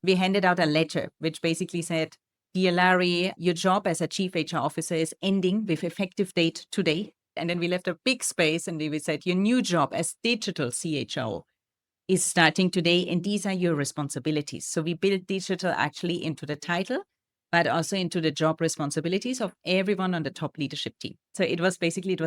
we handed out a letter which basically said, "Dear Larry, your job as a chief HR officer is ending with effective date today." And then we left a big space and we said, "Your new job as digital CHRO is starting today, and these are your responsibilities." So we built digital actually into the title, but also into the job responsibilities of everyone on the top leadership team. So it was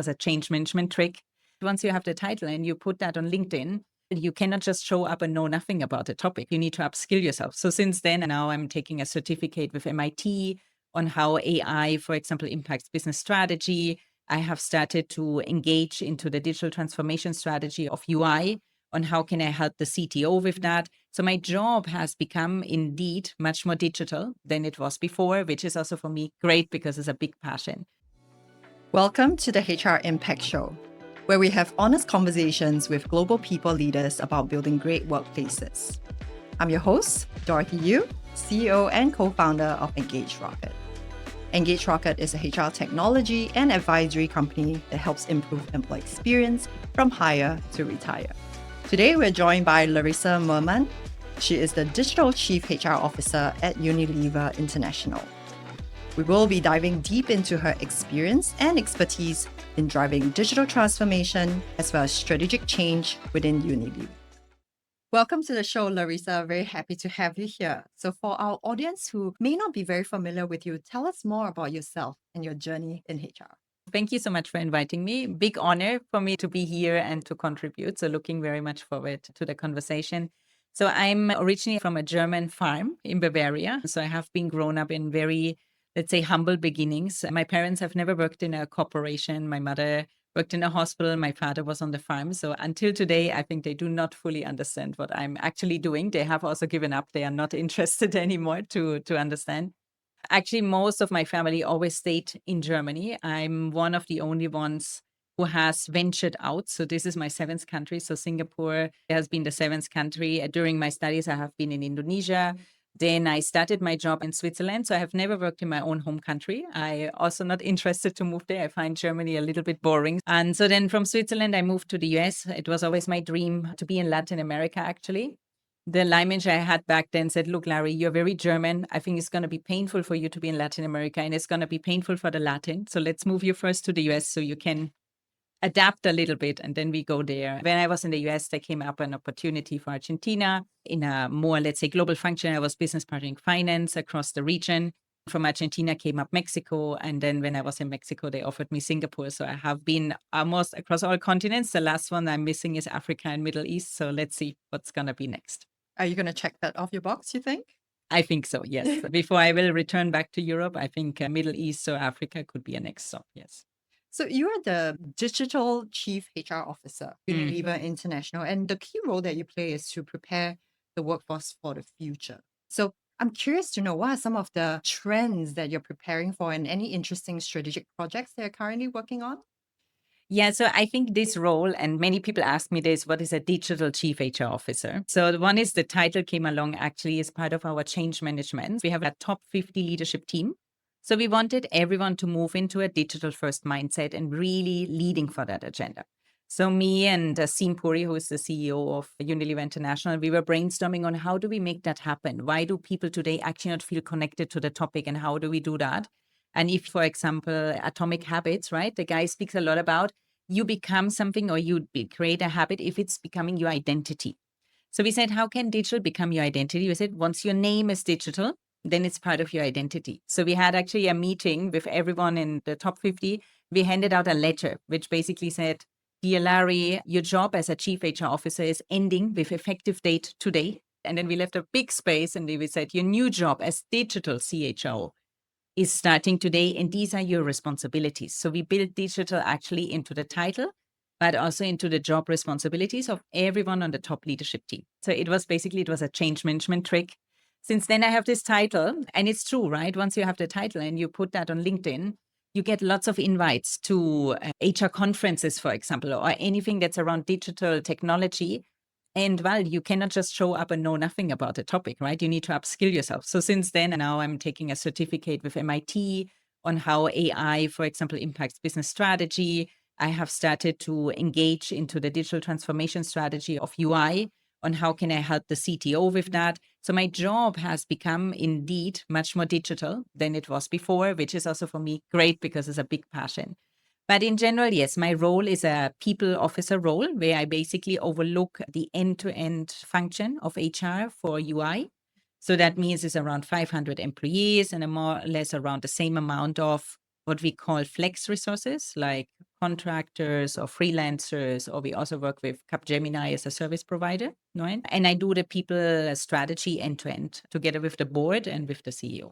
a change management trick. Once you have the title and you put that on LinkedIn, you cannot just show up and know nothing about the topic. You need to upskill yourself. So since then, now I'm taking a certificate with MIT on how AI, for example, impacts business strategy. I have started to engage into the digital transformation strategy of UI on how can I help the CTO with that. So my job has become indeed much more digital than it was before, which is also for me great because it's a big passion. Welcome to the HR Impact Show, where we have honest conversations with global people leaders about building great workplaces. I'm your host, Dorothy Yiu, CEO and co-founder of Engage Rocket. Engage Rocket is a HR technology and advisory company that helps improve employee experience from hire to retire. Today, we're joined by Larissa Murmann. She is the Digital Chief HR Officer at Unilever International. We will be diving deep into her experience and expertise in driving digital transformation as well as strategic change within Unilever. Welcome to the show, Larissa. Very happy to have you here. So for our audience who may not be very familiar with you, tell us more about yourself and your journey in HR. Thank you so much for inviting me. Big honor for me to be here and to contribute. So looking very much forward to the conversation. So I'm originally from a German farm in Bavaria. So I have been grown up in very, let's say, humble beginnings. My parents have never worked in a corporation. My mother worked in a hospital. My father was on the farm. So until today, I think they do not fully understand what I'm actually doing. They have also given up. They are not interested anymore to understand. Actually, most of my family always stayed in Germany. I'm one of the only ones who has ventured out. So this is my seventh country. So Singapore has been the seventh country. During my studies, I have been in Indonesia. Then I started my job in Switzerland. So I have never worked in my own home country. I also not interested to move there. I find Germany a little bit boring. And so then from Switzerland, I moved to the US. It was always my dream to be in Latin America, actually. The line manager I had back then said, "Look, Larry, you're very German. I think it's going to be painful for you to be in Latin America, and it's going to be painful for the Latin. So let's move you first to the US so you can adapt a little bit, and then we go there." When I was in the US, there came up an opportunity for Argentina in a more, let's say, global function. I was business partnering finance across the region. From Argentina came up Mexico. And then when I was in Mexico, they offered me Singapore. So I have been almost across all continents. The last one I'm missing is Africa and Middle East. So let's see what's going to be next. Are you going to check that off your box, you think? I think so, yes. Before I will return back to Europe, I think Middle East or Africa could be a next stop, yes. So you are the Digital Chief HR Officer, Unilever International, and the key role that you play is to prepare the workforce for the future. So I'm curious to know, what are some of the trends that you're preparing for and any interesting strategic projects that you're currently working on? Yeah, so I think this role, and many people ask me this, what is a digital chief HR officer? So the one is the title came along actually as part of our change management. We have a top 50 leadership team. So we wanted everyone to move into a digital first mindset and really leading for that agenda. So me and Seem Puri, who is the CEO of Unilever International, we were brainstorming on how do we make that happen? Why do people today actually not feel connected to the topic, and how do we do that? And if, for example, Atomic Habits, right? The guy speaks a lot about you become something or create a habit if it's becoming your identity. So we said, how can digital become your identity? We said, once your name is digital, then it's part of your identity. So we had actually a meeting with everyone in the top 50. We handed out a letter, which basically said, "Dear Larry, your job as a chief HR officer is ending with effective date today." And then we left a big space and we said, "Your new job as digital CHRO is starting today, and these are your responsibilities." So we built digital actually into the title, but also into the job responsibilities of everyone on the top leadership team. So it was a change management trick. Since then, I have this title, and it's true, right? Once you have the title and you put that on LinkedIn, you get lots of invites to HR conferences, for example, or anything that's around digital technology. And well, you cannot just show up and know nothing about the topic, right? You need to upskill yourself. So since then, now I'm taking a certificate with MIT on how AI, for example, impacts business strategy. I have started to engage into the digital transformation strategy of UI on how can I help the CTO with that. So my job has become indeed much more digital than it was before, which is also for me great because it's a big passion. But in general, yes, my role is a people officer role where I basically overlook the end-to-end function of HR for UI. So that means it's around 500 employees and more or less around the same amount of what we call flex resources, like contractors or freelancers, or we also work with Capgemini as a service provider, right? And I do the people strategy end to end together with the board and with the CEO.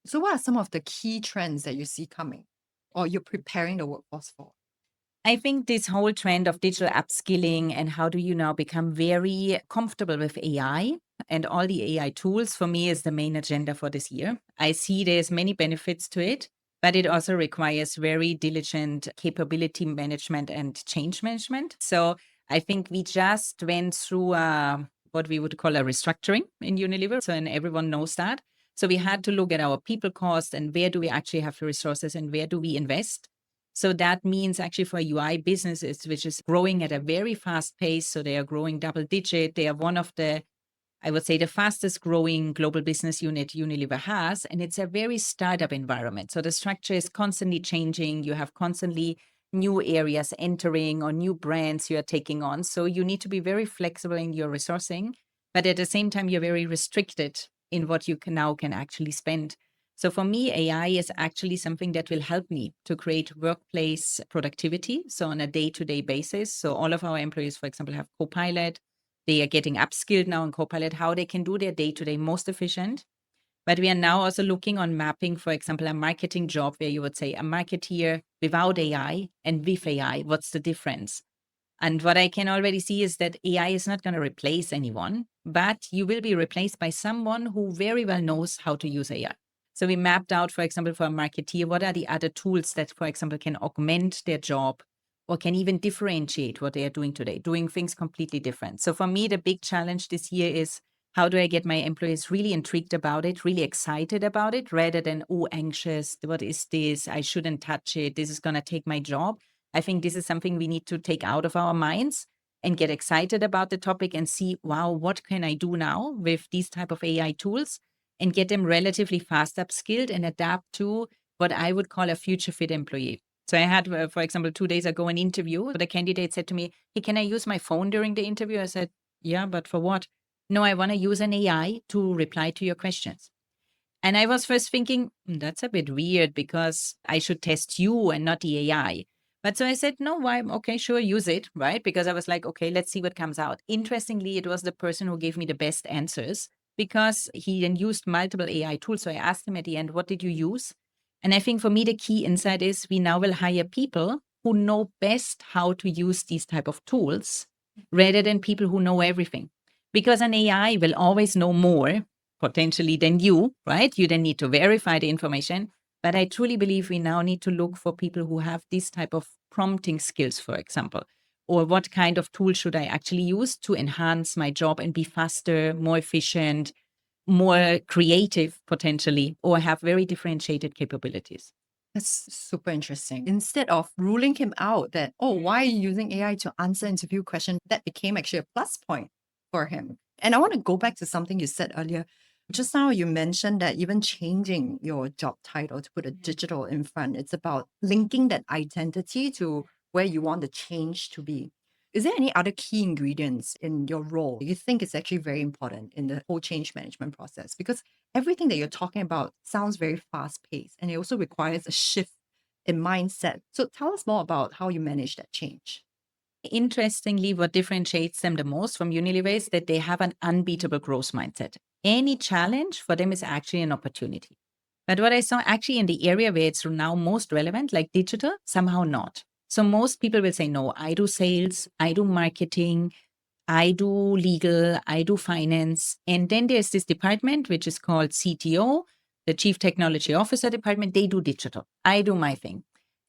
So, what are some of the key trends that you see coming or you're preparing the workforce for? I think this whole trend of digital upskilling and how do you now become very comfortable with AI and all the AI tools for me is the main agenda for this year. I see there's many benefits to it, but it also requires very diligent capability management and change management. So I think we just went through what we would call a restructuring in Unilever. So, and everyone knows that. So we had to look at our people cost and where do we actually have the resources and where do we invest. So that means actually for UI businesses, which is growing at a very fast pace. So they are growing double digit. They are one of the, I would say, the fastest growing global business unit Unilever has. And it's a very startup environment. So the structure is constantly changing. You have constantly new areas entering or new brands you are taking on. So you need to be very flexible in your resourcing. But at the same time, you're very restricted in what you can actually spend. So for me, AI is actually something that will help me to create workplace productivity. So on a day-to-day basis. So all of our employees, for example, have Copilot. They are getting upskilled now in Copilot, how they can do their day-to-day most efficient. But we are now also looking on mapping, for example, a marketing job where you would say a marketeer without AI and with AI, what's the difference? And what I can already see is that AI is not going to replace anyone, but you will be replaced by someone who very well knows how to use AI. So we mapped out, for example, for a marketeer, what are the other tools that, for example, can augment their job or can even differentiate what they are doing today, doing things completely different. So for me, the big challenge this year is how do I get my employees really intrigued about it, really excited about it, rather than, oh, anxious, what is this? I shouldn't touch it. This is going to take my job. I think this is something we need to take out of our minds and get excited about the topic and see, wow, what can I do now with these type of AI tools and get them relatively fast upskilled and adapt to what I would call a future fit employee. So I had, for example, 2 days ago, an interview. The candidate said to me, hey, can I use my phone during the interview? I said, yeah, but for what? No, I want to use an AI to reply to your questions. And I was first thinking, that's a bit weird because I should test you and not the AI. But so I said, no, why? Okay, sure, use it, right? Because I was like, okay, let's see what comes out. Interestingly, it was the person who gave me the best answers because he then used multiple AI tools. So I asked him at the end, what did you use? And I think for me, the key insight is we now will hire people who know best how to use these type of tools rather than people who know everything. Because an AI will always know more potentially than you, right? You then need to verify the information. But I truly believe we now need to look for people who have this type of prompting skills, for example, or what kind of tool should I actually use to enhance my job and be faster, more efficient, more creative potentially, or have very differentiated capabilities. That's super interesting. Instead of ruling him out that, oh, why are you using AI to answer interview questions? That became actually a plus point for him. And I want to go back to something you said earlier. Just now, you mentioned that even changing your job title to put a digital in front, it's about linking that identity to where you want the change to be. Is there any other key ingredients in your role you think is actually very important in the whole change management process? Because everything that you're talking about sounds very fast paced and it also requires a shift in mindset. So tell us more about how you manage that change. Interestingly, what differentiates them the most from Unilever is that they have an unbeatable growth mindset. Any challenge for them is actually an opportunity. But what I saw actually in the area where it's now most relevant, like digital, somehow not. So most people will say, no, I do sales, I do marketing, I do legal, I do finance. And then there's this department, which is called CTO, the Chief Technology Officer department. They do digital. I do my thing.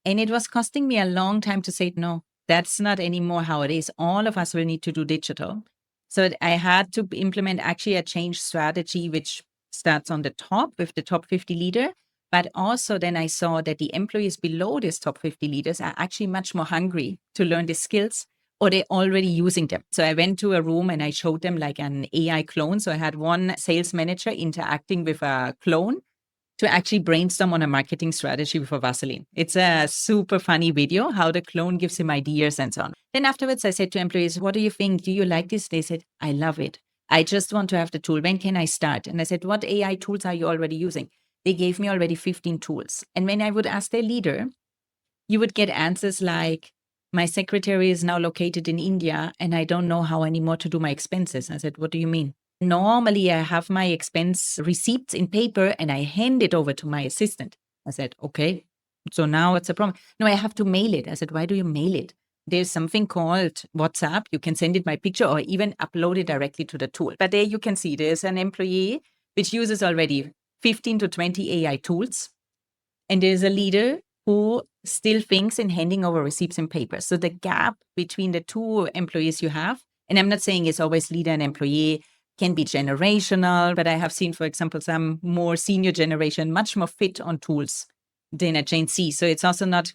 And it was costing me a long time to say, no, that's not anymore how it is. All of us will need to do digital. So I had to implement actually a change strategy, which starts on the top with the top 50 leader. But also then I saw that the employees below this top 50 leaders are actually much more hungry to learn the skills or they're already using them. So I went to a room and I showed them like an AI clone. So I had one sales manager interacting with a clone to actually brainstorm on a marketing strategy for Vaseline. It's a super funny video, how the clone gives him ideas and so on. Then afterwards, I said to employees, what do you think? Do you like this? They said, I love it. I just want to have the tool. When can I start? And I said, what AI tools are you already using? They gave me already 15 tools. And when I would ask their leader, you would get answers like, my secretary is now located in India and I don't know how anymore to do my expenses. I said, what do you mean? Normally, I have my expense receipts in paper and I hand it over to my assistant. I said, okay, so now it's a problem. No, I have to mail it. I said, why do you mail it? There's something called WhatsApp. You can send it by picture or even upload it directly to the tool. But there you can see there's an employee which uses already 15 to 20 AI tools. And there's a leader who still thinks in handing over receipts and papers. So the gap between the two employees you have, and I'm not saying it's always leader and employee, can be generational, but I have seen, for example, some more senior generation much more fit on tools than a Gen Z. So it's also not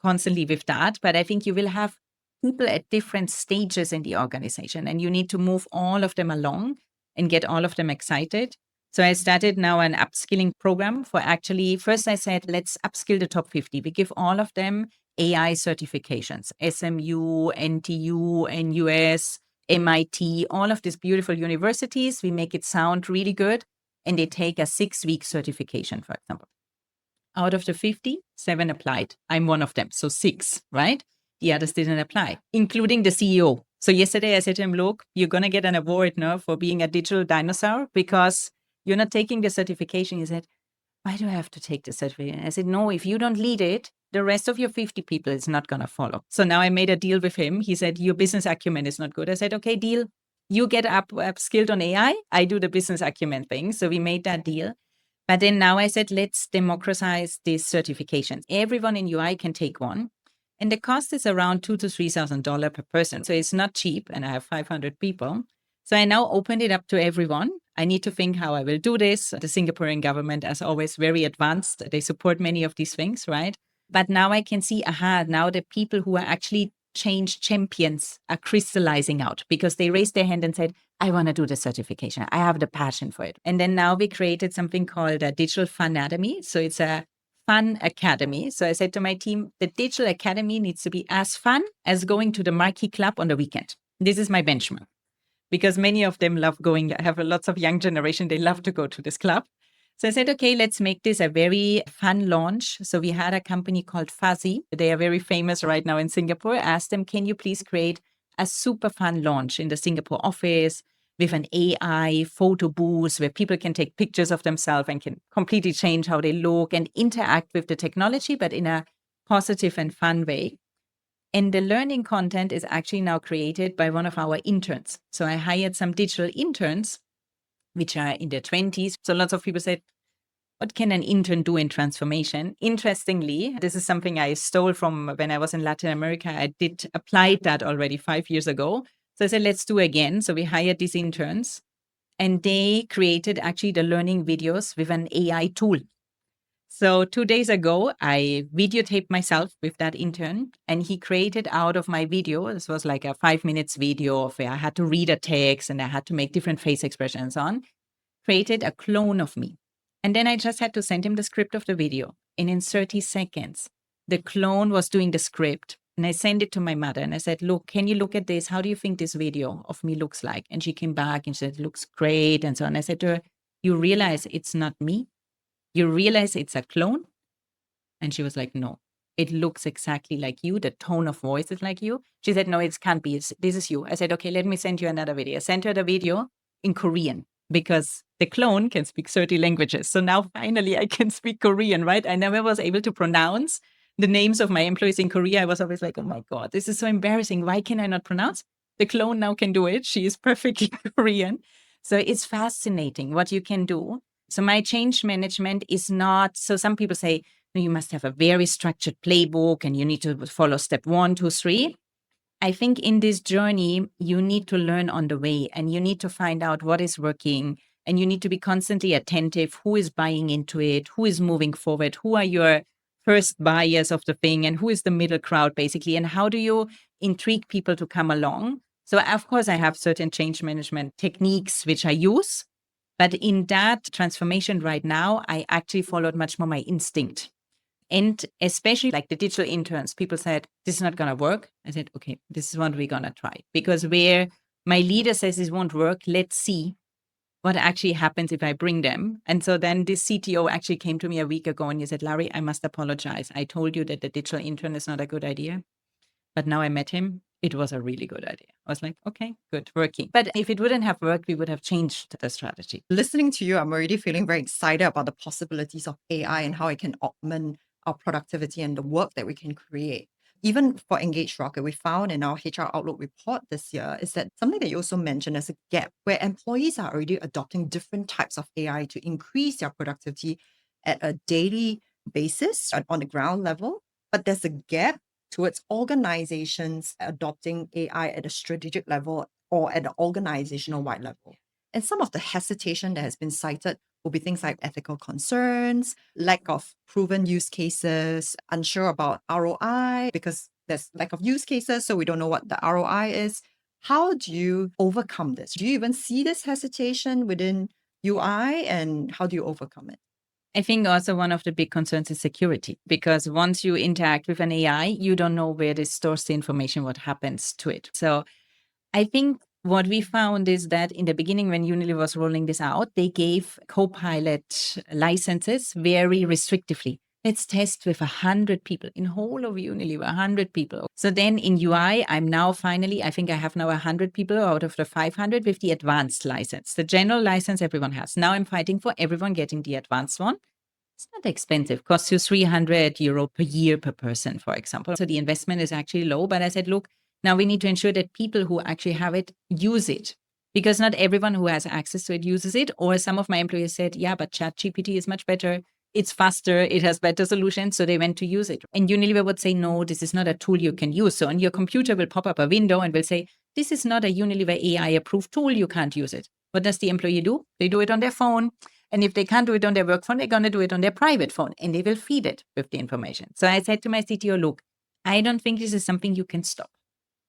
constantly with that, but I think you will have people at different stages in the organization, and you need to move all of them along and get all of them excited. So I started now an upskilling program for actually, first I said, let's upskill the top 50. We give all of them AI certifications, SMU, NTU, NUS, MIT, all of these beautiful universities. We make it sound really good. And they take a 6-week certification, for example. Out of the 50, 7 applied. I'm one of them. So 6, right? The others didn't apply, including the CEO. So yesterday I said to him, look, you're going to get an award now for being a digital dinosaur because you're not taking the certification. He said, why do I have to take the certification? I said, no, if you don't lead it, the rest of your 50 people is not going to follow. So now I made a deal with him. He said, your business acumen is not good. I said, okay, deal. You get upskilled on AI. I do the business acumen thing. So we made that deal. But then now I said, let's democratize these certifications. Everyone in UI can take one. And the cost is around $2,000 to $3,000 per person. So it's not cheap. And I have 500 people. So I now opened it up to everyone. I need to think how I will do this. The Singaporean government, as always, very advanced. They support many of these things, right? But now I can see, now the people who are actually change champions are crystallizing out because they raised their hand and said, I want to do the certification. I have the passion for it. And then now we created something called a Digital Funademy. So it's a fun academy. So I said to my team, the Digital Academy needs to be as fun as going to the marquee club on the weekend. This is my benchmark. Because many of them love going, I have lots of young generation, they love to go to this club. So I said, okay, let's make this a very fun launch. So we had a company called Fuzzy. They are very famous right now in Singapore. I asked them, can you please create a super fun launch in the Singapore office with an AI photo booth where people can take pictures of themselves and can completely change how they look and interact with the technology, but in a positive and fun way. And the learning content is actually now created by one of our interns. So I hired some digital interns, which are in their 20s. So lots of people said, what can an intern do in transformation? Interestingly, this is something I stole from when I was in Latin America. I did apply that already 5 years ago. So I said, let's do again. So we hired these interns and they created actually the learning videos with an AI tool. So 2 days ago, I videotaped myself with that intern and he created out of my video, this was like a 5 minutes video of where I had to read a text and I had to make different face expressions on, created a clone of me. And then I just had to send him the script of the video. And in 30 seconds, the clone was doing the script. And I sent it to my mother and I said, look, can you look at this? How do you think this video of me looks like? And she came back and she said, looks great. And so on. I said to her, you realize it's not me? You realize it's a clone? And she was like, no, it looks exactly like you. The tone of voice is like you. She said, no, it can't be. This is you. I said, okay, let me send you another video. I sent her the video in Korean because the clone can speak 30 languages. So now finally I can speak Korean, right? I never was able to pronounce the names of my employees in Korea. I was always like, oh my God, this is so embarrassing. Why can I not pronounce? The clone now can do it. She is perfectly Korean. So it's fascinating what you can do. So my change management is not, so some people say, no, you must have a very structured playbook and you need to follow step 1, 2, 3. I think in this journey, you need to learn on the way and you need to find out what is working and you need to be constantly attentive. Who is buying into it? Who is moving forward? Who are your first buyers of the thing and who is the middle crowd basically, and how do you intrigue people to come along. So of course I have certain change management techniques which I use, but in that transformation right now, I actually followed much more my instinct. And especially like the digital interns, people said, this is not going to work. I said, okay, this is what we're going to try. Because where my leader says this won't work, let's see what actually happens if I bring them. And so then this CTO actually came to me a week ago and he said, Larry, I must apologize. I told you that the digital intern is not a good idea. But now I met him. It was a really good idea. I was like, okay, good, working. But if it wouldn't have worked, we would have changed the strategy. Listening to you, I'm already feeling very excited about the possibilities of AI and how it can augment our productivity and the work that we can create. Even for Engage Rocket, we found in our HR Outlook report this year is that something that you also mentioned as a gap where employees are already adopting different types of AI to increase their productivity at a daily basis on the ground level. But there's a gap towards organizations adopting AI at a strategic level or at an organizational wide level. And some of the hesitation that has been cited will be things like ethical concerns, lack of proven use cases, unsure about ROI because there's lack of use cases, so we don't know what the ROI is. How do you overcome this? Do you even see this hesitation within UI and how do you overcome it? I think also one of the big concerns is security, because once you interact with an AI, you don't know where it stores the information, what happens to it. So I think what we found is that in the beginning, when Unilever was rolling this out, they gave Copilot licenses very restrictively. Let's test with 100 people in whole of Unilever, 100 people. So then in UI, I'm now finally, I think I have now 100 people out of the 500 with the advanced license. The general license everyone has. Now I'm fighting for everyone getting the advanced one. It's not expensive, costs you €300 per year per person, for example. So the investment is actually low. But I said, look, now we need to ensure that people who actually have it use it, because not everyone who has access to it uses it. Or some of my employees said, yeah, but ChatGPT is much better. It's faster. It has better solutions. So they went to use it. And Unilever would say, no, this is not a tool you can use. So on your computer will pop up a window and will say, this is not a Unilever AI approved tool. You can't use it. What does the employee do? They do it on their phone. And if they can't do it on their work phone, they're going to do it on their private phone and they will feed it with the information. So I said to my CTO, look, I don't think this is something you can stop.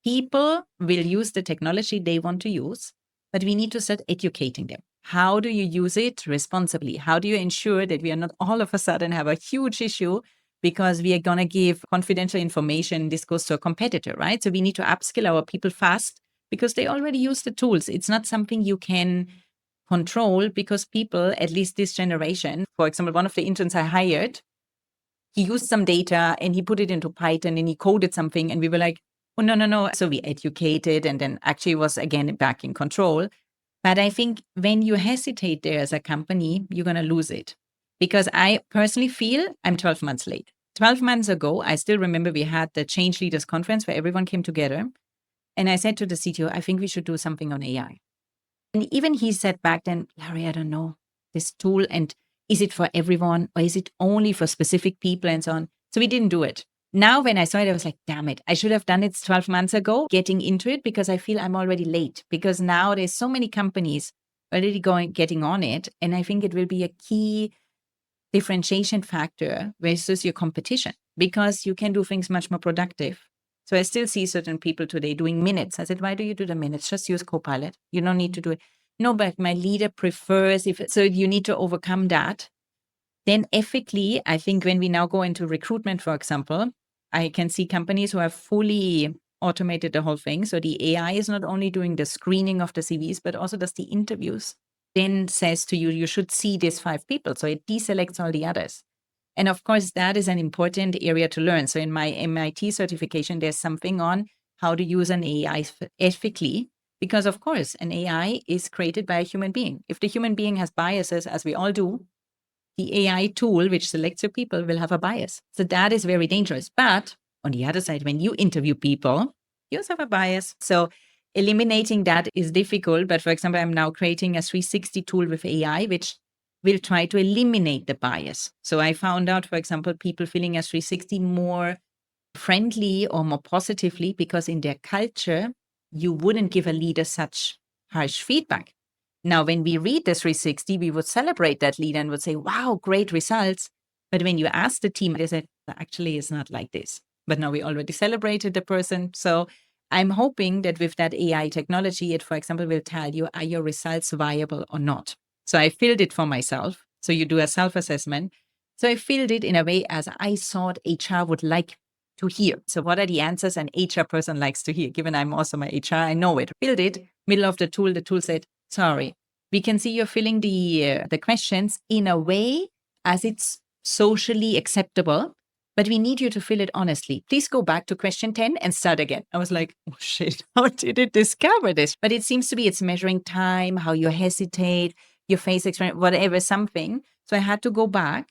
People will use the technology they want to use, but we need to start educating them. How do you use it responsibly? How do you ensure that we are not all of a sudden have a huge issue because we are going to give confidential information? This goes to a competitor, right? So we need to upskill our people fast because they already use the tools. It's not something you can control because people, at least this generation, for example, one of the interns I hired, he used some data and he put it into Python and he coded something and we were like, oh, no. So we educated and then actually was again back in control. But I think when you hesitate there as a company, you're going to lose it. Because I personally feel I'm 12 months late. 12 months ago, I still remember we had the Change Leaders Conference where everyone came together. And I said to the CTO, I think we should do something on AI. And even he said back then, Larry, I don't know this tool. And is it for everyone or is it only for specific people and so on? So we didn't do it. Now, when I saw it, I was like, damn it, I should have done it 12 months ago, getting into it because I feel I'm already late because now there's so many companies already getting on it. And I think it will be a key differentiation factor versus your competition because you can do things much more productive. So I still see certain people today doing minutes. I said, why do you do the minutes? Just use Copilot. You don't need to do it. No, but my leader prefers so you need to overcome that. Then ethically, I think when we now go into recruitment, for example, I can see companies who have fully automated the whole thing. So the AI is not only doing the screening of the CVs, but also does the interviews. Then says to you, you should see these 5 people. So it deselects all the others. And of course, that is an important area to learn. So in my MIT certification, there's something on how to use an AI ethically, because of course, an AI is created by a human being. If the human being has biases, as we all do, the AI tool, which selects your people, will have a bias. So that is very dangerous. But on the other side, when you interview people, you also have a bias. So eliminating that is difficult. But for example, I'm now creating a 360 tool with AI, which will try to eliminate the bias. So I found out, for example, people feeling a 360 more friendly or more positively because in their culture, you wouldn't give a leader such harsh feedback. Now, when we read the 360, we would celebrate that leader and would say, wow, great results. But when you ask the team, they said, Actually, it's not like this. But now we already celebrated the person. So I'm hoping that with that AI technology, it, for example, will tell you, are your results viable or not? So I filled it for myself. So you do a self-assessment. So I filled it in a way as I thought HR would like to hear. So what are the answers an HR person likes to hear? Given I'm also my HR, I know it. Filled it, middle of the tool said, sorry, we can see you're filling the questions in a way as it's socially acceptable, but we need you to fill it honestly. Please go back to question 10 and start again. I was like, oh shit, how did it discover this? But it seems to be it's measuring time, how you hesitate, your face expression, whatever, something. So I had to go back.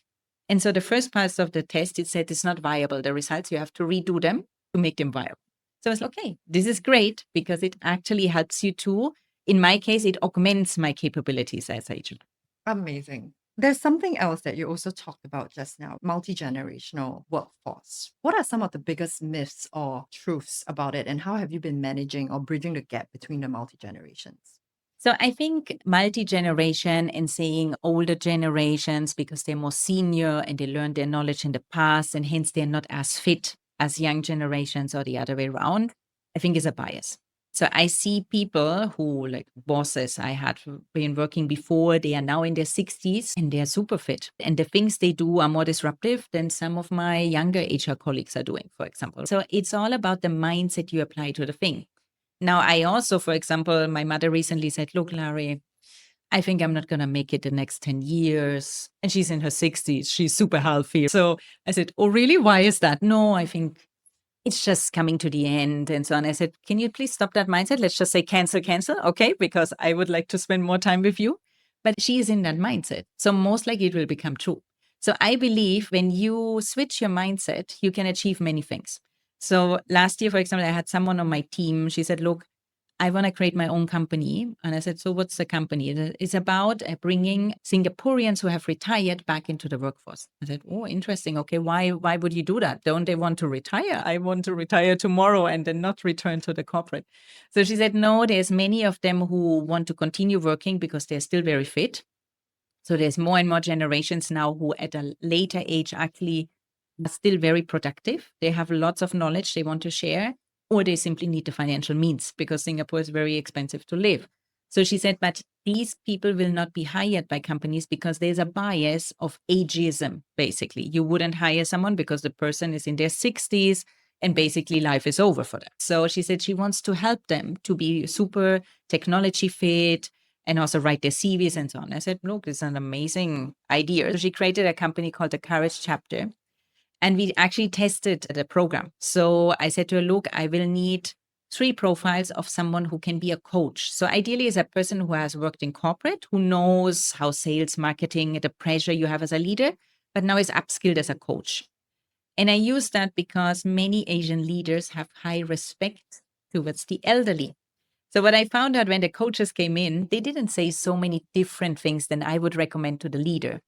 And so the first parts of the test, it said it's not viable. The results, you have to redo them to make them viable. So I was like, okay, this is great because it actually helps you to, in my case, it augments my capabilities as agent. Amazing. There's something else that you also talked about just now, multi-generational workforce. What are some of the biggest myths or truths about it, and how have you been managing or bridging the gap between the multi-generations? So I think multi-generation and saying older generations because they're more senior and they learned their knowledge in the past and hence they're not as fit as young generations or the other way around, I think is a bias. So I see people who, like bosses I had been working before, they are now in their 60s and they're super fit. And the things they do are more disruptive than some of my younger HR colleagues are doing, for example. So it's all about the mindset you apply to the thing. Now, I also, for example, my mother recently said, look, Larry, I think I'm not going to make it the next 10 years. And she's in her 60s. She's super healthy. So I said, oh, really? Why is that? No, I think it's just coming to the end and so on. I said, can you please stop that mindset? Let's just say cancel, cancel. Okay. Because I would like to spend more time with you. But she is in that mindset. So most likely it will become true. So I believe when you switch your mindset, you can achieve many things. So last year, for example, I had someone on my team. She said, look, I want to create my own company. And I said, so what's the company? It's about bringing Singaporeans who have retired back into the workforce. I said, oh, interesting. Okay, why would you do that? Don't they want to retire? I want to retire tomorrow and then not return to the corporate. So she said, no, there's many of them who want to continue working because they're still very fit. So there's more and more generations now who at a later age actually are still very productive. They have lots of knowledge they want to share, or they simply need the financial means because Singapore is very expensive to live. So she said, but these people will not be hired by companies because there's a bias of ageism, basically. You wouldn't hire someone because the person is in their 60s and basically life is over for them. So she said she wants to help them to be super technology fit, and also write their CVs and so on. I said, look, it's an amazing idea. So she created a company called the Courage Chapter, and we actually tested the program. So I said to her, look, I will need 3 profiles of someone who can be a coach. So ideally is a person who has worked in corporate, who knows how sales, marketing, the pressure you have as a leader, but now is upskilled as a coach. And I use that because many Asian leaders have high respect towards the elderly. So what I found out when the coaches came in, they didn't say so many different things than I would recommend to the leader.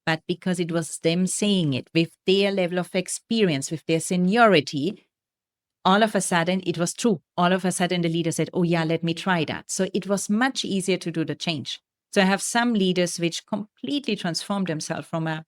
But because it was them saying it with their level of experience, with their seniority, all of a sudden it was true. All of a sudden the leader said, oh yeah, let me try that. So it was much easier to do the change. So I have some leaders which completely transformed themselves from a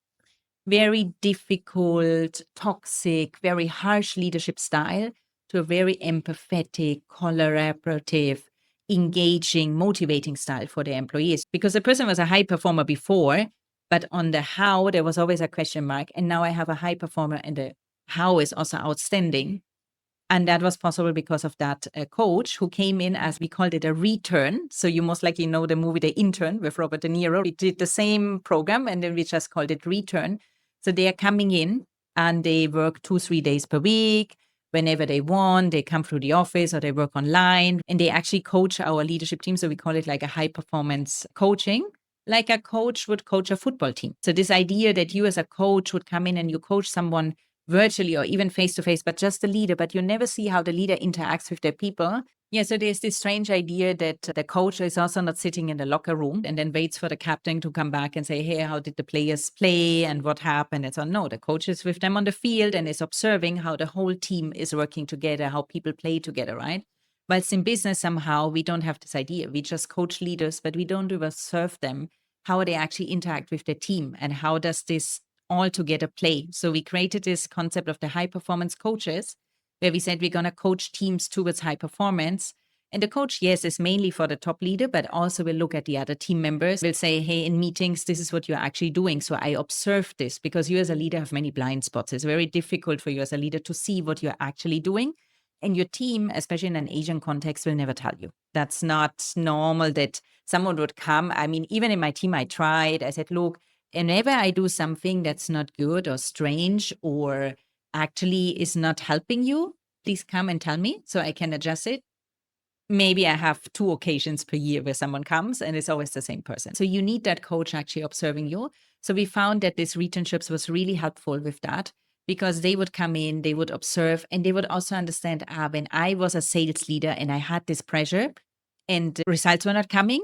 very difficult, toxic, very harsh leadership style to a very empathetic, collaborative, engaging, motivating style for their employees. Because the person was a high performer before, but on the how, there was always a question mark. And now I have a high performer and the how is also outstanding. And that was possible because of that coach who came in as, we called it a Retern. So you most likely know the movie The Intern with Robert De Niro. We did the same program and then we just called it Retern. So they are coming in and they work 2-3 days per week. Whenever they want, they come through the office or they work online and they actually coach our leadership team. So we call it like a high performance coaching, like a coach would coach a football team. So this idea that you as a coach would come in and you coach someone virtually or even face to face, but just the leader, but you never see how the leader interacts with their people. Yeah, so there's this strange idea that the coach is also not sitting in the locker room and then waits for the captain to come back and say, hey, how did the players play and what happened? And so on. No, the coach is with them on the field and is observing how the whole team is working together, how people play together, right? Whilst in business, somehow we don't have this idea. We just coach leaders, but we don't observe them, how they actually interact with their team and how does this all together play. So we created this concept of the high performance coaches, where we said we're going to coach teams towards high performance. And the coach, yes, is mainly for the top leader, but also will look at the other team members. We'll say, hey, in meetings, this is what you're actually doing. So I observe this because you as a leader have many blind spots. It's very difficult for you as a leader to see what you're actually doing. And your team, especially in an Asian context, will never tell you. That's not normal that someone would come. I mean, even in my team, I tried. I said, look, whenever I do something that's not good or strange or actually is not helping you, please come and tell me so I can adjust it. Maybe I have 2 occasions per year where someone comes and it's always the same person. So you need that coach actually observing you. So we found that this returnships was really helpful with that because they would come in, they would observe, and they would also understand, when I was a sales leader and I had this pressure and results were not coming,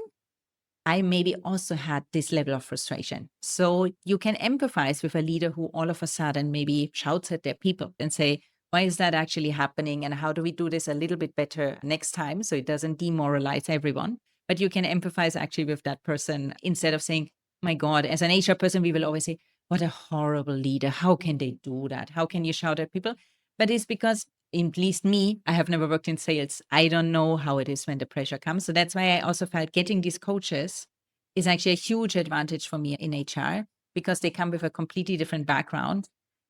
I maybe also had this level of frustration. So you can empathize with a leader who all of a sudden maybe shouts at their people and say, why is that actually happening? And how do we do this a little bit better next time so it doesn't demoralize everyone? But you can empathize actually with that person instead of saying, my God, as an HR person, we will always say, what a horrible leader. How can they do that? How can you shout at people? But it's because, at least me, I have never worked in sales. I don't know how it is when the pressure comes. So that's why I also felt getting these coaches is actually a huge advantage for me in HR because they come with a completely different background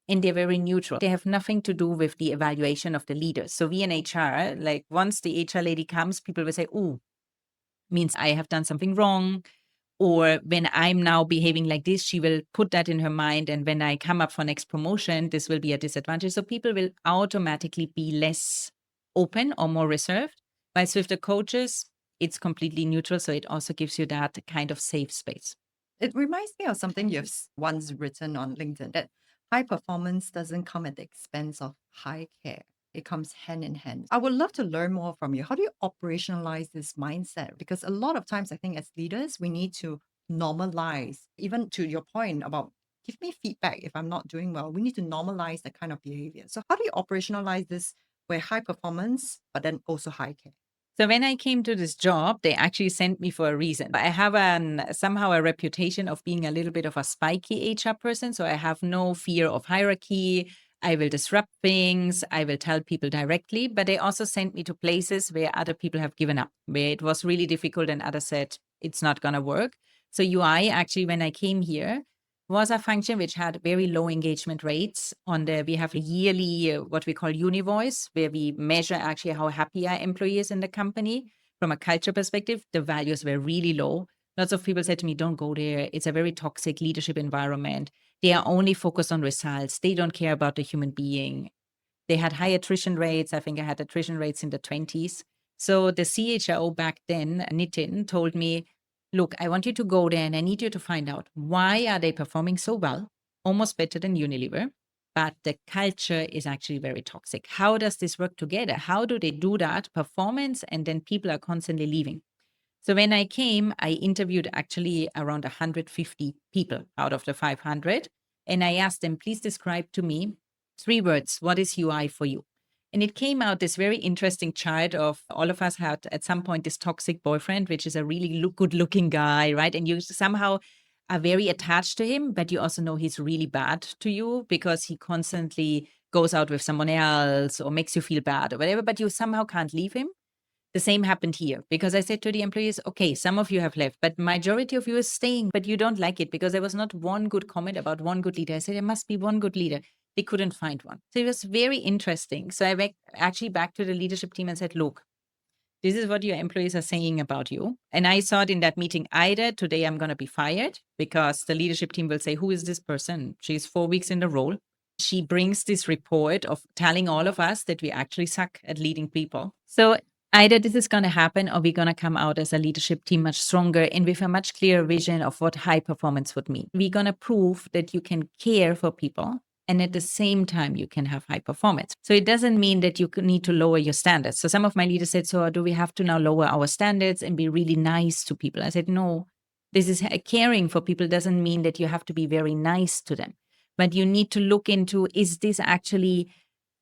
and they're very neutral. They have nothing to do with the evaluation of the leaders. So we in HR, like once the HR lady comes, people will say, oh, means I have done something wrong. Or when I'm now behaving like this, she will put that in her mind. And when I come up for next promotion, this will be a disadvantage. So people will automatically be less open or more reserved. Whilst with the coaches, it's completely neutral. So it also gives you that kind of safe space. It reminds me of something you've once written on LinkedIn that high performance doesn't come at the expense of high care. It comes hand in hand. I would love to learn more from you. How do you operationalize this mindset? Because a lot of times, I think as leaders, we need to normalize, even to your point about give me feedback if I'm not doing well. We need to normalize that kind of behavior. So, how do you operationalize this where high performance, but then also high care? So when I came to this job, they actually sent me for a reason. I have somehow a reputation of being a little bit of a spiky HR person. So I have no fear of hierarchy. I will disrupt things. I will tell people directly. But they also sent me to places where other people have given up, where it was really difficult and others said, it's not going to work. So UI, actually, when I came here, was a function which had very low engagement rates. We have a yearly, what we call Univoice, where we measure actually how happy our employees in the company. From a culture perspective, the values were really low. Lots of people said to me, don't go there. It's a very toxic leadership environment. They are only focused on results. They don't care about the human being. They had high attrition rates. I think I had attrition rates in the 20s. So the CHRO back then, Nitin, told me, look, I want you to go there and I need you to find out why are they performing so well, almost better than Unilever, but the culture is actually very toxic. How does this work together? How do they do that performance and then people are constantly leaving? So when I came, I interviewed actually around 150 people out of the 500. And I asked them, please describe to me 3 words. What is UI for you? And it came out this very interesting chart of all of us had at some point this toxic boyfriend, which is a really good looking guy, right? And you somehow are very attached to him, but you also know he's really bad to you because he constantly goes out with someone else or makes you feel bad or whatever, but you somehow can't leave him. The same happened here because I said to the employees, okay, some of you have left, but majority of you is staying, but you don't like it because there was not one good comment about one good leader. I said, there must be one good leader. They couldn't find one. So it was very interesting. So I went actually back to the leadership team and said, look, this is what your employees are saying about you. And I saw it in that meeting, either today I'm going to be fired because the leadership team will say, who is this person? She's 4 weeks in the role. She brings this report of telling all of us that we actually suck at leading people. So either this is going to happen or we're going to come out as a leadership team much stronger and with a much clearer vision of what high performance would mean. We're going to prove that you can care for people and at the same time you can have high performance. So it doesn't mean that you need to lower your standards. So some of my leaders said, so do we have to now lower our standards and be really nice to people? I said, no, this is caring for people doesn't mean that you have to be very nice to them. But you need to look into, is this actually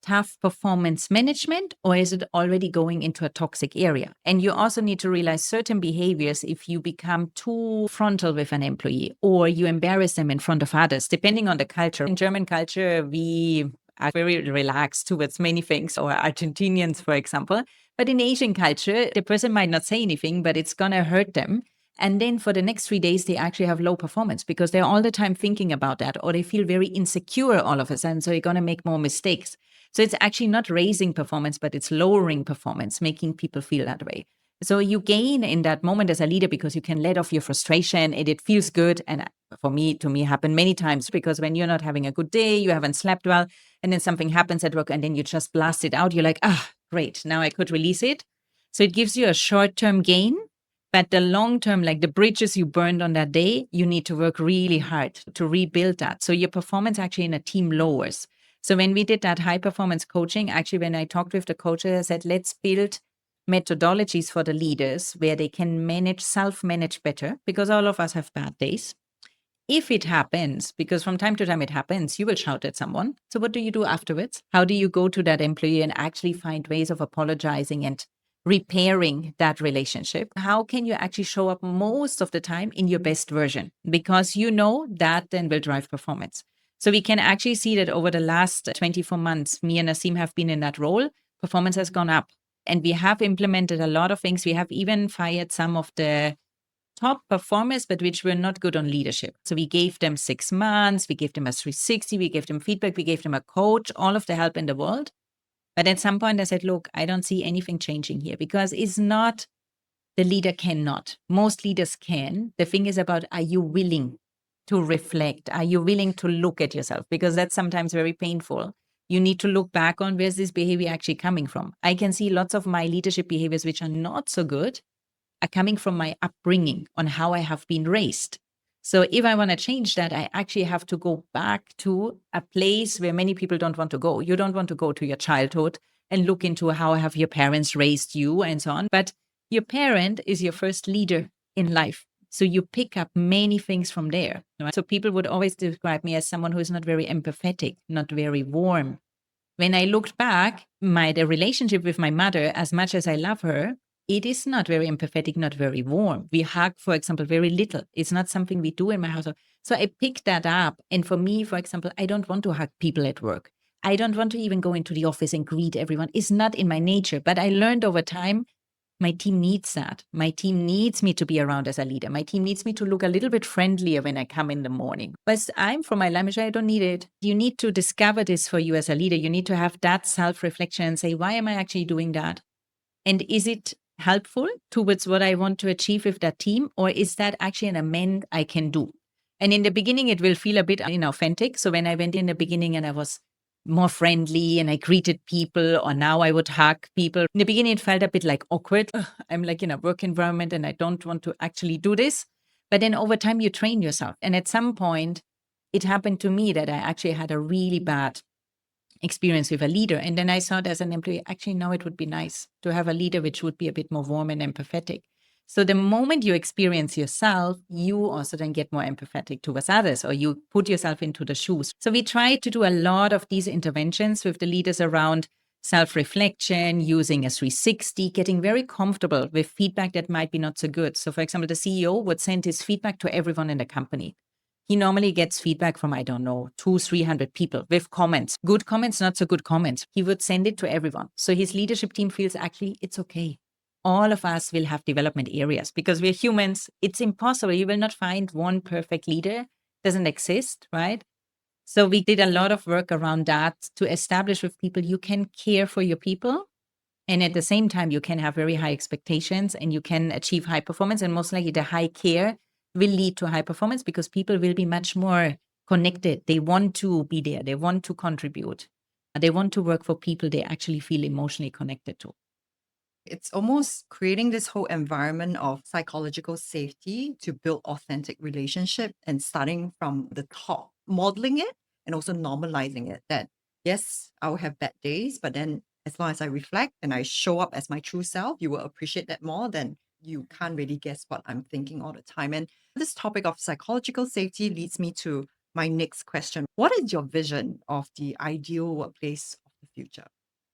tough performance management, or is it already going into a toxic area? And you also need to realize certain behaviors if you become too frontal with an employee or you embarrass them in front of others, depending on the culture. In German culture, we are very relaxed towards many things, or Argentinians, for example. But in Asian culture, the person might not say anything, but it's going to hurt them. And then for the next 3 days, they actually have low performance because they're all the time thinking about that, or they feel very insecure all of a sudden. So you're going to make more mistakes. So it's actually not raising performance, but it's lowering performance, making people feel that way. So you gain in that moment as a leader because you can let off your frustration and it feels good. And for me, to me, happened many times because when you're not having a good day, you haven't slept well, and then something happens at work and then you just blast it out. You're like, great, now I could release it. So it gives you a short-term gain, but the long-term, like the bridges you burned on that day, you need to work really hard to rebuild that. So your performance actually in a team lowers. So when we did that high performance coaching, actually, when I talked with the coaches, I said, let's build methodologies for the leaders where they can self-manage better, because all of us have bad days. If it happens, because from time to time it happens, you will shout at someone. So what do you do afterwards? How do you go to that employee and actually find ways of apologizing and repairing that relationship? How can you actually show up most of the time in your best version? Because you know that then will drive performance. So we can actually see that over the last 24 months, me and Naseem have been in that role. Performance has gone up. And we have implemented a lot of things. We have even fired some of the top performers, but which were not good on leadership. So we gave them 6 months, we gave them a 360, we gave them feedback, we gave them a coach, all of the help in the world. But at some point I said, look, I don't see anything changing here because it's not the leader cannot. Most leaders can. The thing is about, are you willing to reflect? Are you willing to look at yourself? Because that's sometimes very painful. You need to look back on where's this behavior actually coming from. I can see lots of my leadership behaviors which are not so good are coming from my upbringing on how I have been raised. So if I want to change that, I actually have to go back to a place where many people don't want to go. You don't want to go to your childhood and look into how have your parents raised you and so on. But your parent is your first leader in life. So you pick up many things from there. Right? So people would always describe me as someone who is not very empathetic, not very warm. When I looked back, the relationship with my mother, as much as I love her, it is not very empathetic, not very warm. We hug, for example, very little. It's not something we do in my household. So I picked that up. And for me, for example, I don't want to hug people at work. I don't want to even go into the office and greet everyone. It's not in my nature. But I learned over time, my team needs that. My team needs me to be around as a leader. My team needs me to look a little bit friendlier when I come in the morning. But I'm from my language, I don't need it. You need to discover this for you as a leader. You need to have that self-reflection and say, why am I actually doing that? And is it helpful towards what I want to achieve with that team? Or is that actually an amend I can do? And in the beginning, it will feel a bit inauthentic. So when I went in the beginning and I was more friendly and I greeted people, or now I would hug people. In the beginning, it felt a bit like awkward. Ugh, I'm like in a work environment and I don't want to actually do this. But then over time, you train yourself. And at some point, it happened to me that I actually had a really bad experience with a leader. And then I thought as an employee, actually, now it would be nice to have a leader which would be a bit more warm and empathetic. So the moment you experience yourself, you also then get more empathetic towards others, or you put yourself into the shoes. So we try to do a lot of these interventions with the leaders around self-reflection, using a 360, getting very comfortable with feedback that might be not so good. So for example, the CEO would send his feedback to everyone in the company. He normally gets feedback from, I don't know, 200-300 people with comments, good comments, not so good comments. He would send it to everyone. So his leadership team feels actually it's okay. All of us will have development areas because we're humans. It's impossible. You will not find one perfect leader. Doesn't exist, right? So we did a lot of work around that to establish with people you can care for your people. And at the same time, you can have very high expectations and you can achieve high performance. And most likely the high care will lead to high performance because people will be much more connected. They want to be there. They want to contribute. They want to work for people they actually feel emotionally connected to. It's almost creating this whole environment of psychological safety to build authentic relationship and starting from the top, modeling it and also normalizing it that yes, I will have bad days, but then as long as I reflect and I show up as my true self, you will appreciate that more than you can't really guess what I'm thinking all the time. And this topic of psychological safety leads me to my next question. What is your vision of the ideal workplace of the future?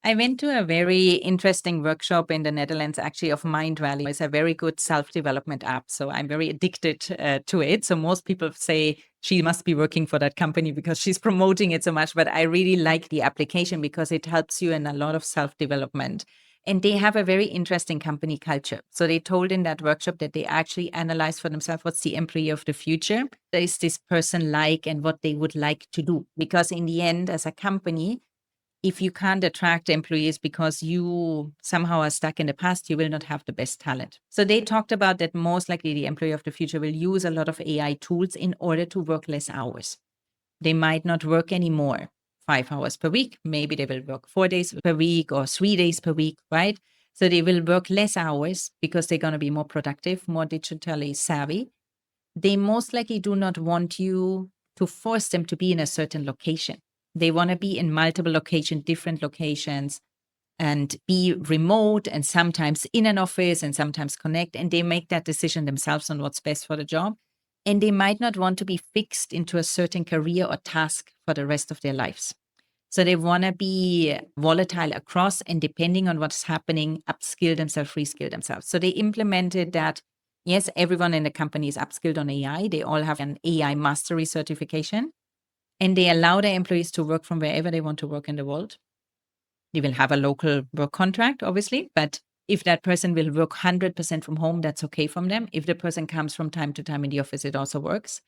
I went to a very interesting workshop in the Netherlands, actually, of Mind Valley. It's a very good self-development app. So I'm very addicted to it. So most people say she must be working for that company because she's promoting it so much. But I really like the application because it helps you in a lot of self-development. And they have a very interesting company culture. So they told in that workshop that they actually analyze for themselves what's the employee of the future. What is this person like and what they would like to do? Because in the end, as a company, if you can't attract employees because you somehow are stuck in the past, you will not have the best talent. So they talked about that most likely the employee of the future will use a lot of AI tools in order to work less hours. They might not work anymore 5 hours per week. Maybe they will work 4 days per week or 3 days per week, right? So they will work less hours because they're going to be more productive, more digitally savvy. They most likely do not want you to force them to be in a certain location. They want to be in multiple locations, different locations, and be remote and sometimes in an office and sometimes connect. And they make that decision themselves on what's best for the job. And they might not want to be fixed into a certain career or task for the rest of their lives. So they want to be volatile across and depending on what's happening, upskill themselves, reskill themselves. So they implemented that. Yes, everyone in the company is upskilled on AI. They all have an AI mastery certification and they allow their employees to work from wherever they want to work in the world. They will have a local work contract, obviously, but if that person will work 100% from home, that's okay from them. If the person comes from time to time in the office, it also works.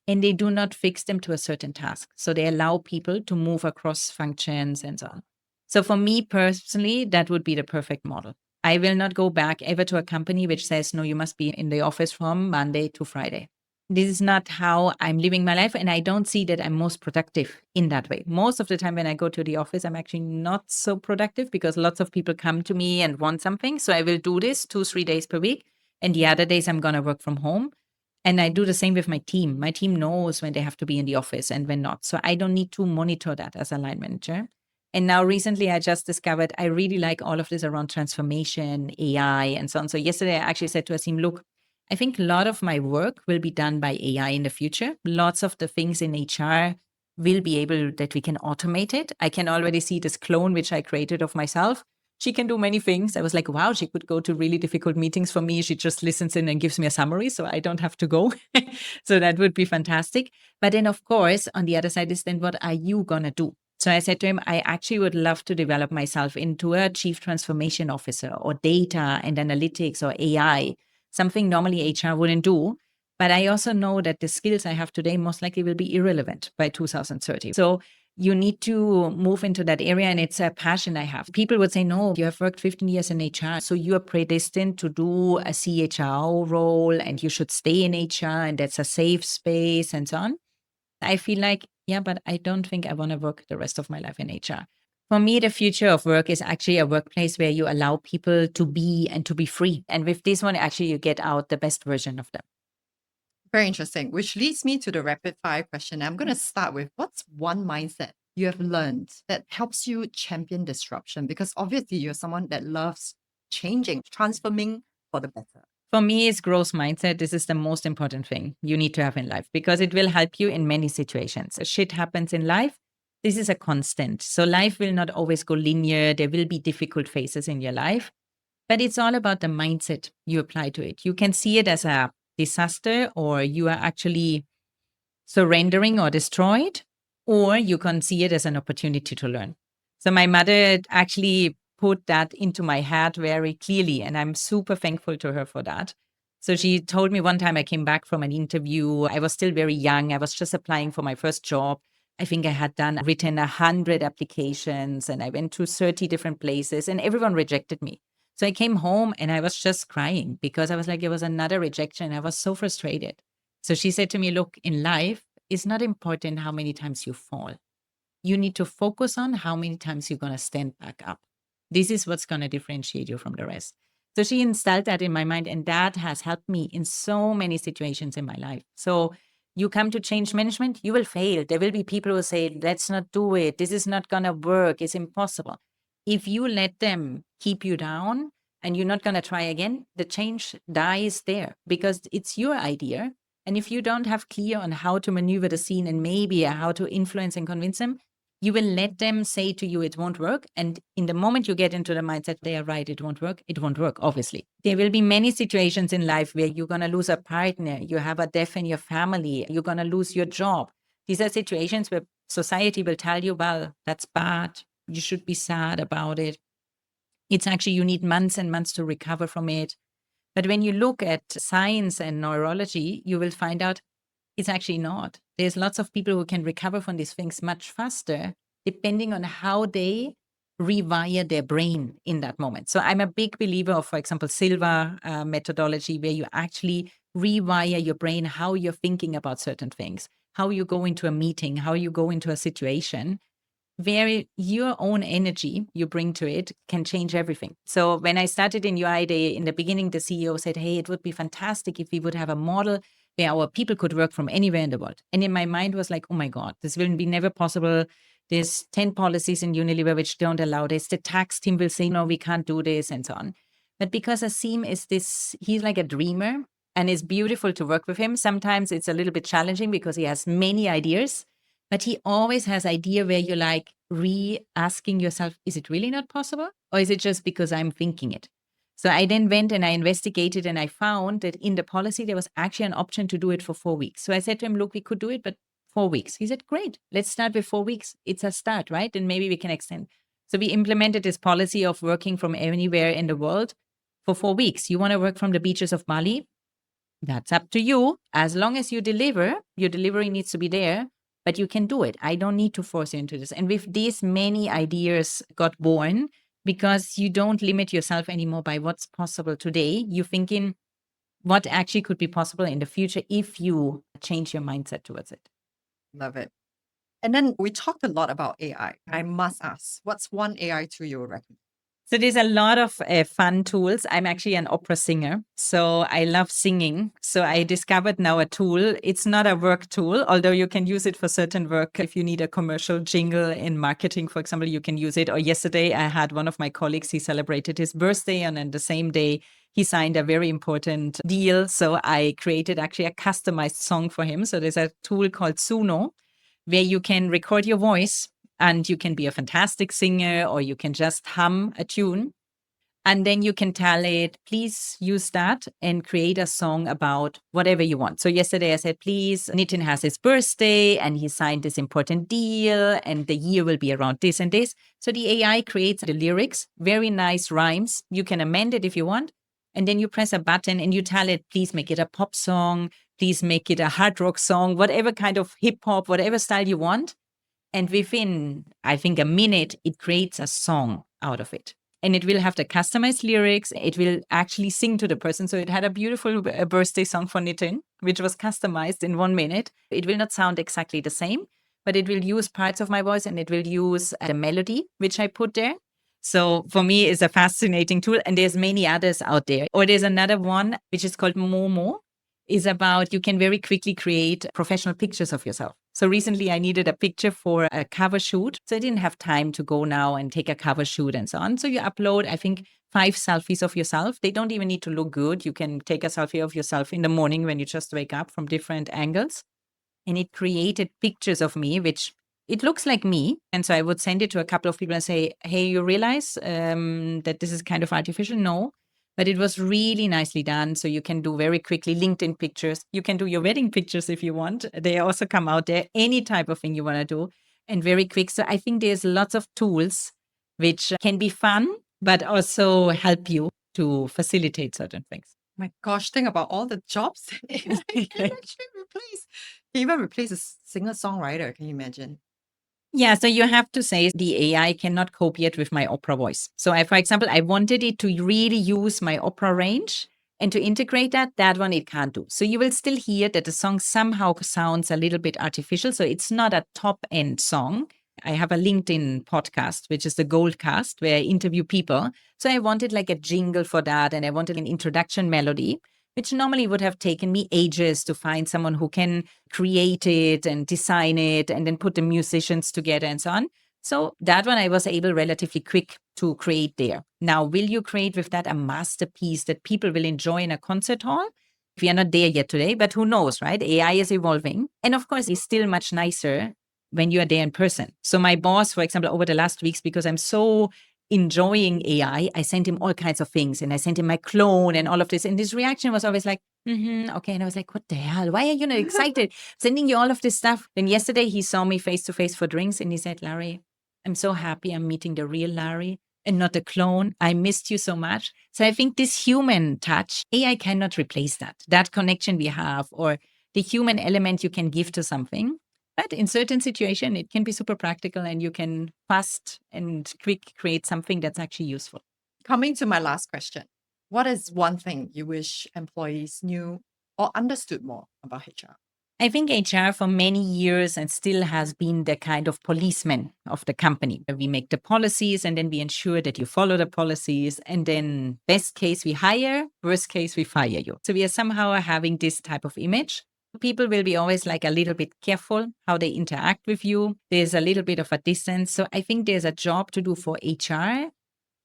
And they do not fix them to a certain task. So they allow people to move across functions and so on. So for me personally, that would be the perfect model. I will not go back ever to a company which says, no, you must be in the office from Monday to Friday. This is not how I'm living my life. And I don't see that I'm most productive in that way. Most of the time when I go to the office, I'm actually not so productive because lots of people come to me and want something. So I will do this 2-3 days per week. And the other days I'm going to work from home. And I do the same with my team. My team knows when they have to be in the office and when not. So I don't need to monitor that as a line manager. And now recently I just discovered I really like all of this around transformation, AI, and so on. So yesterday I actually said to a team, look, I think a lot of my work will be done by AI in the future. Lots of the things in HR will be able that we can automate it. I can already see this clone which I created of myself. She can do many things. I was like, wow, she could go to really difficult meetings for me. She just listens in and gives me a summary, so I don't have to go. So that would be fantastic. But then, of course, on the other side is then what are you going to do? So I said to him, I actually would love to develop myself into a chief transformation officer or data and analytics or AI, something normally HR wouldn't do. But I also know that the skills I have today most likely will be irrelevant by 2030. So you need to move into that area. And it's a passion I have. People would say, no, you have worked 15 years in HR. So you are predestined to do a CHRO role and you should stay in HR and that's a safe space and so on. I feel like, yeah, but I don't think I want to work the rest of my life in HR. For me, the future of work is actually a workplace where you allow people to be and to be free. And with this one, actually, you get out the best version of them. Very interesting, which leads me to the rapid fire question. I'm going to start with what's one mindset you have learned that helps you champion disruption? Because obviously you're someone that loves changing, transforming for the better. For me, it's growth mindset. This is the most important thing you need to have in life because it will help you in many situations. Shit happens in life. This is a constant. So life will not always go linear. There will be difficult phases in your life, but it's all about the mindset you apply to it. You can see it as a disaster or you are actually surrendering or destroyed, or you can see it as an opportunity to learn. So my mother actually put that into my head very clearly, and I'm super thankful to her for that. So she told me one time I came back from an interview. I was still very young. I was just applying for my first job. I think I had written 100 applications and I went to 30 different places and everyone rejected me. So I came home and I was just crying because I was like, it was another rejection. I was so frustrated. So she said to me, look, in life, it's not important how many times you fall. You need to focus on how many times you're going to stand back up. This is what's going to differentiate you from the rest. So she installed that in my mind, and that has helped me in so many situations in my life. So you come to change management, you will fail. There will be people who say, let's not do it. This is not going to work. It's impossible. If you let them keep you down and you're not going to try again, the change dies there because it's your idea. And if you don't have clear on how to maneuver the scene and maybe how to influence and convince them, You will let them say to you, it won't work. And in the moment you get into the mindset, they are right, it won't work, obviously. There will be many situations in life where you're going to lose a partner, you have a death in your family, you're going to lose your job. These are situations where society will tell you, well, that's bad. You should be sad about it. It's actually, you need months and months to recover from it. But when you look at science and neurology, you will find out it's actually not. There's lots of people who can recover from these things much faster, depending on how they rewire their brain in that moment. So I'm a big believer of, for example, Silva methodology, where you actually rewire your brain, how you're thinking about certain things, how you go into a meeting, how you go into a situation, where your own energy you bring to it can change everything. So when I started in UI Day, in the beginning, the CEO said, hey, it would be fantastic if we would have a model where our people could work from anywhere in the world. And in my mind was like, oh my God, this will be never possible. There's 10 policies in Unilever which don't allow this. The tax team will say, no, we can't do this, and so on. But because Asim is this, he's like a dreamer, and it's beautiful to work with him. Sometimes it's a little bit challenging because he has many ideas, but he always has idea where you're like re-asking yourself, is it really not possible? Or is it just because I'm thinking it? So I then went and I investigated, and I found that in the policy, there was actually an option to do it for 4 weeks. So I said to him, look, we could do it, but 4 weeks. He said, great, let's start with 4 weeks. It's a start, right? And maybe we can extend. So we implemented this policy of working from anywhere in the world for 4 weeks. You want to work from the beaches of Bali? That's up to you. As long as you deliver, your delivery needs to be there, but you can do it. I don't need to force you into this. And with these, many ideas got born because you don't limit yourself anymore by what's possible today. You're thinking what actually could be possible in the future if you change your mindset towards it. Love it. And then we talked a lot about AI. I must ask, what's one AI tool you would recommend? So there's a lot of fun tools. I'm actually an opera singer, so I love singing. So I discovered now a tool. It's not a work tool, although you can use it for certain work. If you need a commercial jingle in marketing, for example, you can use it. Or yesterday, I had one of my colleagues, he celebrated his birthday, and on the same day, he signed a very important deal. So I created actually a customized song for him. So there's a tool called Suno, where you can record your voice, and you can be a fantastic singer, or you can just hum a tune. And then you can tell it, please use that and create a song about whatever you want. So yesterday I said, please, Nitin has his birthday and he signed this important deal and the year will be around this and this. So the AI creates the lyrics, very nice rhymes. You can amend it if you want. And then you press a button and you tell it, please make it a pop song, please make it a hard rock song, whatever kind of hip hop, whatever style you want. And within, I think, a minute, it creates a song out of it. And it will have the customized lyrics. It will actually sing to the person. So it had a beautiful birthday song for Nitin, which was customized in 1 minute. It will not sound exactly the same, but it will use parts of my voice and it will use the melody, which I put there. So for me, it's a fascinating tool. And there's many others out there. Or there's another one, which is called Momo. Is about you can very quickly create professional pictures of yourself. So recently I needed a picture for a cover shoot. So I didn't have time to go now and take a cover shoot and so on. So you upload, I think, 5 selfies of yourself. They don't even need to look good. You can take a selfie of yourself in the morning when you just wake up from different angles. And it created pictures of me, which it looks like me. And so I would send it to a couple of people and say, hey, you realize that this is kind of artificial? No. But it was really nicely done. So you can do very quickly LinkedIn pictures. You can do your wedding pictures if you want. They also come out there, any type of thing you want to do, and very quick. So I think there's lots of tools which can be fun, but also help you to facilitate certain things. My gosh, think about all the jobs that AI can actually replace. Can even replace a singer-songwriter, can you imagine? Yeah, so you have to say the AI cannot cope yet with my opera voice. So for example, I wanted it to really use my opera range and to integrate that one it can't do. So you will still hear that the song somehow sounds a little bit artificial. So it's not a top end song. I have a LinkedIn podcast, which is the Gold Cast, where I interview people. So I wanted like a jingle for that. And I wanted an introduction melody, which normally would have taken me ages to find someone who can create it and design it and then put the musicians together and so on. So that one I was able relatively quick to create there. Now, will you create with that a masterpiece that people will enjoy in a concert hall? We are not there yet today, but who knows, right? AI is evolving. And of course, it's still much nicer when you are there in person. So my boss, for example, over the last weeks, because I'm so enjoying AI, I sent him all kinds of things and I sent him my clone and all of this. And his reaction was always like, okay. And I was like, what the hell? Why are you not excited? Sending you all of this stuff. Then yesterday he saw me face to face for drinks and he said, Larry, I'm so happy I'm meeting the real Larry and not the clone. I missed you so much. So I think this human touch, AI cannot replace that connection we have or the human element you can give to something. But in certain situations, it can be super practical and you can fast and quick create something that's actually useful. Coming to my last question, what is one thing you wish employees knew or understood more about HR? I think HR for many years and still has been the kind of policeman of the company. We make the policies and then we ensure that you follow the policies. And then best case, we hire, worst case, we fire you. So we are somehow having this type of image. People will be always like a little bit careful how they interact with you. There's a little bit of a distance. So I think there's a job to do for HR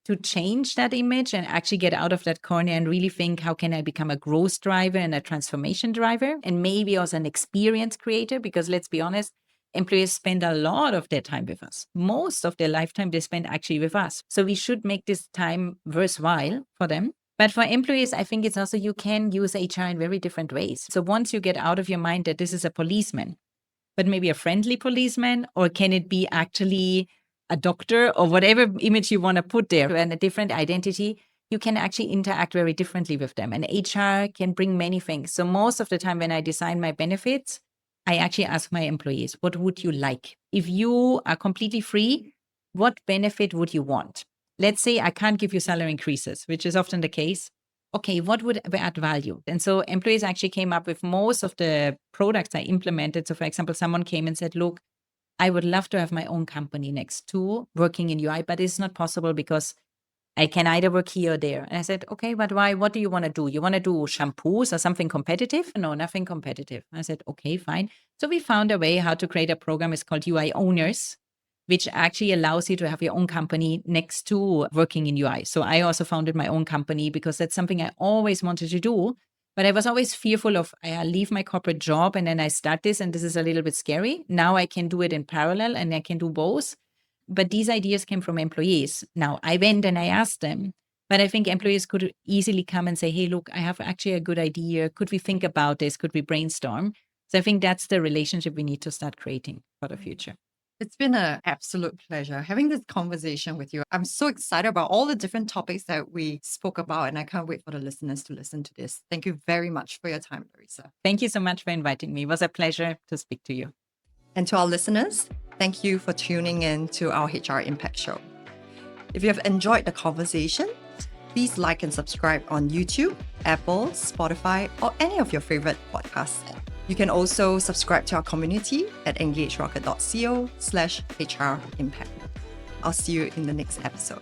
to change that image and actually get out of that corner and really think, how can I become a growth driver and a transformation driver? And maybe also an experience creator, because let's be honest, employees spend a lot of their time with us. Most of their lifetime they spend actually with us. So we should make this time worthwhile for them. But for employees, I think it's also you can use HR in very different ways. So once you get out of your mind that this is a policeman, but maybe a friendly policeman, or can it be actually a doctor or whatever image you want to put there and a different identity, you can actually interact very differently with them. And HR can bring many things. So most of the time when I design my benefits, I actually ask my employees, what would you like? If you are completely free, what benefit would you want? Let's say I can't give you salary increases, which is often the case. Okay, what would add value? And so employees actually came up with most of the products I implemented. So for example, someone came and said, look, I would love to have my own company next to working in UI, but it's not possible because I can either work here or there. And I said, okay, but why? What do you want to do? You want to do shampoos or something competitive? No, nothing competitive. I said, okay, fine. So we found a way how to create a program. It's called UI Owners, which actually allows you to have your own company next to working in UI. So I also founded my own company because that's something I always wanted to do. But I was always fearful of, I leave my corporate job and then I start this and this is a little bit scary. Now I can do it in parallel and I can do both. But these ideas came from employees. Now I went and I asked them, but I think employees could easily come and say, hey, look, I have actually a good idea. Could we think about this? Could we brainstorm? So I think that's the relationship we need to start creating for the future. It's been an absolute pleasure having this conversation with you. I'm so excited about all the different topics that we spoke about, and I can't wait for the listeners to listen to this. Thank you very much for your time, Larissa. Thank you so much for inviting me. It was a pleasure to speak to you. And to our listeners, thank you for tuning in to our HR Impact Show. If you have enjoyed the conversation, please like and subscribe on YouTube, Apple, Spotify, or any of your favorite podcasts. You can also subscribe to our community at engagerocket.co/HR Impact. I'll see you in the next episode.